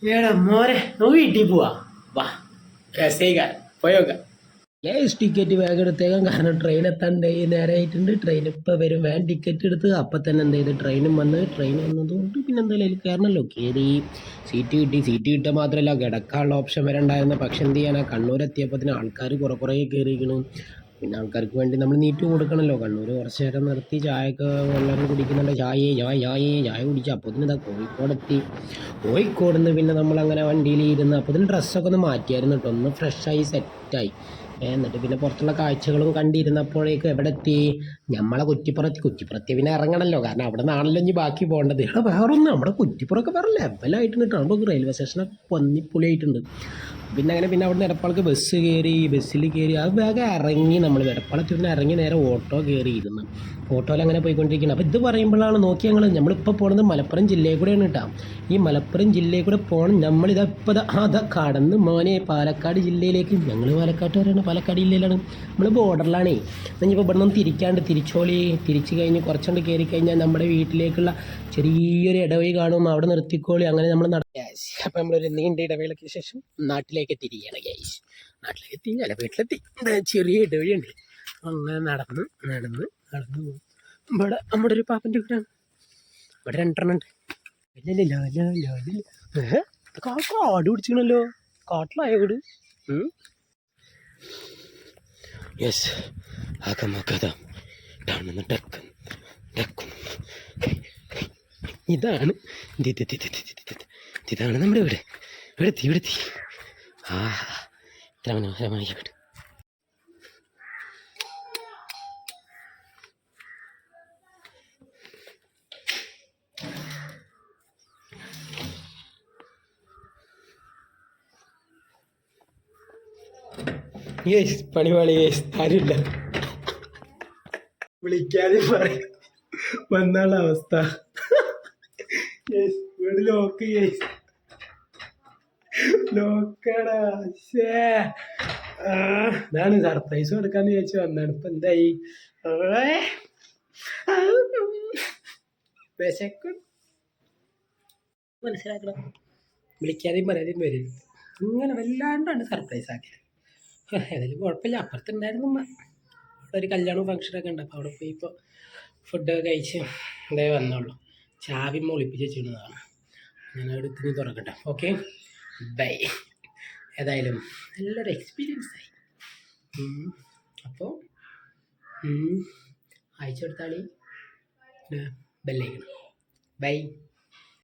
ഏടാ മോരെ നമുക്ക് വീട്ടിൽ പോവാ വാ രസേകാരം പോയോക്ക. ടിക്കറ്റ് വേഗം എടുത്തേക്കാം, കാരണം ട്രെയിൻ എത്താൻ നേരെ ആയിട്ടുണ്ട്. ട്രെയിൻ ഇപ്പം വരും. വേഗം ടിക്കറ്റ് എടുത്ത് അപ്പം തന്നെ എന്ത് ചെയ്ത് ട്രെയിൻ വന്നതുകൊണ്ട് പിന്നെ എന്തായാലും അതിൽ കയറണമല്ലോ. കയറി സീറ്റ് കിട്ടി. സീറ്റ് കിട്ടുക മാത്രമല്ല കിടക്കാനുള്ള ഓപ്ഷൻ വരെ ഉണ്ടായിരുന്നു. പക്ഷെ എന്ത് ചെയ്യാനാ, കണ്ണൂർ എത്തിയപ്പോൾ ആൾക്കാർ കുറേ കയറിയിരിക്കണം. പിന്നെ ആൾക്കാർക്ക് വേണ്ടി നമ്മൾ നീറ്റ് കൊടുക്കണമല്ലോ. കണ്ണൂർ കുറച്ച് നേരം നിർത്തി ചായയൊക്കെ എല്ലാവരും കുടിക്കുന്നുണ്ട്. ചായ കുടിച്ചു. അപ്പോൾ ഇതാ കോഴിക്കോട് നിന്ന് പിന്നെ നമ്മളങ്ങനെ വണ്ടിയിൽ ഇരുന്ന് അപ്പോൾ ഡ്രസ്സൊക്കെ ഒന്ന് മാറ്റിയായിരുന്നു കേട്ടോ. ഒന്ന് ഫ്രഷായി സെറ്റായി. എന്നിട്ട് പിന്നെ പുറത്തുള്ള കാഴ്ചകളും കണ്ടിരുന്നപ്പോഴേക്കും എവിടെ എത്തി, നമ്മളെ കുറ്റിപ്പുറത്തി പിന്നെ ഇറങ്ങണമല്ലോ, കാരണം അവിടെ നിന്നാണല്ലോ ഇനി ബാക്കി പോകേണ്ടത്. വേറൊന്നും നമ്മുടെ കുറ്റിപ്പുറമൊക്കെ വേറെ ലെവലായിട്ടുണ്ട് കേട്ടോ. നമുക്ക് റെയിൽവേ സ്റ്റേഷനൊക്കെ പൊന്നിപ്പൊളിയായിട്ടുണ്ട്. പിന്നെ അവിടെ നിന്ന് എടപ്പാൾക്ക് ബസ്സിൽ കയറി അത് വേഗം ഇറങ്ങി. നമ്മൾ എടപ്പാളത്തിൽ നിന്ന് ഇറങ്ങി നേരെ ഓട്ടോ കയറിയിരുന്നു. ഓട്ടോയിൽ അങ്ങനെ പോയിക്കൊണ്ടിരിക്കണം. അപ്പോൾ ഇത് പറയുമ്പോഴാണ് നോക്കി നമ്മളിപ്പോൾ പോകുന്നത് മലപ്പുറം ജില്ലയിൽ കൂടെയാണ് കേട്ടോ. ഈ മലപ്പുറം ജില്ലയിൽ കൂടെ പോകണം. നമ്മളിതാ ഇപ്പോൾ അതാ കടന്ന് മോനെ പാലക്കാട് ജില്ലയിലേക്ക്. ഞങ്ങൾ പാലക്കാട്ടുകാരാണ്, പാലക്കാട് ജില്ലയിലാണ്. നമ്മൾ ബോർഡറിലാണേ. ഇനിയിപ്പോൾ ഇവിടെ നിന്ന് തിരിച്ച് കഴിഞ്ഞ് കുറച്ചുകൊണ്ട് കയറി കഴിഞ്ഞാൽ നമ്മുടെ വീട്ടിലേക്കുള്ള ചെറിയൊരു ഇടവഴി കാണും. അവിടെ നിർത്തിക്കോളി. അങ്ങനെ നമ്മൾ അപ്പോൾ നമ്മളൊരു നീണ്ട ഇടവേളയ്ക്ക് ശേഷം നാട്ടിലേക്ക് തിരികെയാണ് ഗൈസ്. നാട്ടിലേക്ക് എത്തി, അല്ല വീട്ടിലെത്തി. ചെറിയ ഇടവഴിയുണ്ട്. അങ്ങനെ നടന്ന് പോകും. ഇവിടെ നമ്മുടെ ഒരു പാപ്പൻ്റെ വീടാണ്. ഇവിടെ 2 ഉണ്ട്. കാട് പിടിച്ചിക്കണല്ലോ. കാട്ടിലായ വീട്. യെസ് ആക്കമാക്കതാ ടൗണെന്ന് ഇതാണ് നമ്മുടെ വീട്. ഇവിടെത്തി. ആ ഇത്ര മനോഹരമായ വീട്. പണിപാളി ആരുമില്ല, വിളിക്കാതെ പറയും വന്നാള അവസ്ഥ. വീട് ലോക്കടാ. ഇതാണ് സർപ്രൈസ് കൊടുക്കാന്ന് ചോദിച്ചു വന്നാണ്. ഇപ്പൊ എന്തായി, മനസ്സിലാക്കണം. വിളിക്കാതെയും പറയാതെയും വരും. ഇങ്ങനെ വല്ലാണ്ടാണ് സർപ്രൈസ് ആക്കിയത്. ഏതായാലും കുഴപ്പമില്ല. അപ്പുറത്തുണ്ടായിരുന്നു അവിടെ ഒരു കല്യാണവും ഫംഗ്ഷനൊക്കെ ഉണ്ട്. അപ്പോൾ അവിടെ പോയി ഇപ്പോൾ ഫുഡൊക്കെ കഴിച്ച് അതേ വന്നോളൂ. ചാവി ഒളിപ്പിച്ച് വെച്ചിരുന്നതാണ്. ഞാൻ എടുത്ത് തുറക്കട്ടെ. Okay bye. ഏതായാലും നല്ലൊരു എക്സ്പീരിയൻസ് ആയി. അപ്പോൾ അയച്ചു കൊടുത്താളി ബെല്ലൈക്കണം. ബൈ.